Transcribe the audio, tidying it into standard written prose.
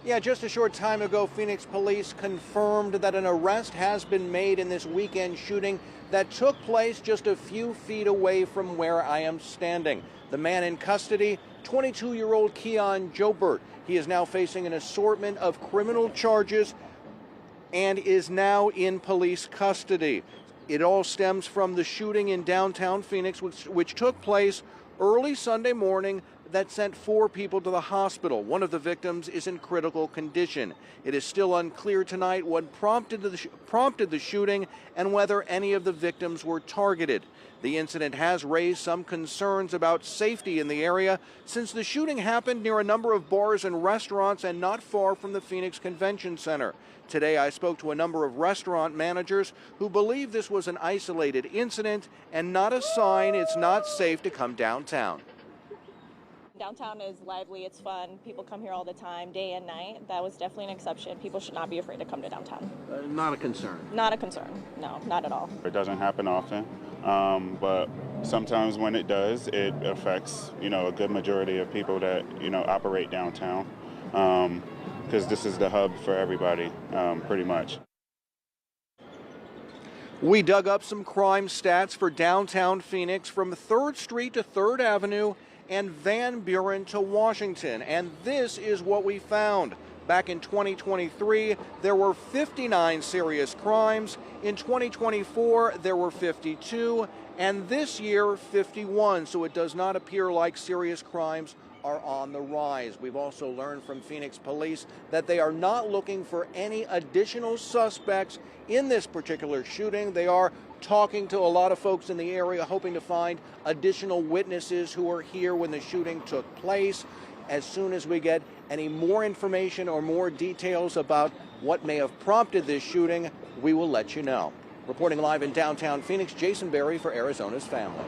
Yeah, just a short time ago, Phoenix police confirmed that an arrest has been made in this weekend shooting that took place just a few feet away from where I am standing. The man in custody, 22-year-old Keon Joubert. He is now facing an assortment of criminal charges and is now in police custody. It all stems from the shooting in downtown Phoenix, which took place early Sunday morning that sent 4 people to the hospital. One of the victims is in critical condition. It is still unclear tonight what prompted the shooting and whether any of the victims were targeted. The incident has raised some concerns about safety in the area since the shooting happened near a number of bars and restaurants and not far from the Phoenix Convention Center. Today I spoke to a number of restaurant managers who believe this was an isolated incident and not a sign it's not safe to come downtown. Downtown is lively, it's fun, people come here all the time, day and night. That was definitely an exception. People should not be afraid to come to downtown. Not a concern. Not a concern, no, not at all. It doesn't happen often, but sometimes when it does, it affects, a good majority of people that, operate downtown, because this is the hub for everybody, pretty much. We dug up some crime stats for downtown Phoenix from 3rd Street to 3rd Avenue and Van Buren to Washington, and this is what we found. Back in 2023, there were 59 serious crimes. In 2024, there were 52, and this year, 51. So it does not appear like serious crimes are on the rise. We've also learned from Phoenix police that they are not looking for any additional suspects in this particular shooting. They are talking to a lot of folks in the area, hoping to find additional witnesses who were here when the shooting took place. As soon as we get any more information or more details about what may have prompted this shooting, we will let you know. Reporting live in downtown Phoenix, Jason Berry for Arizona's Family.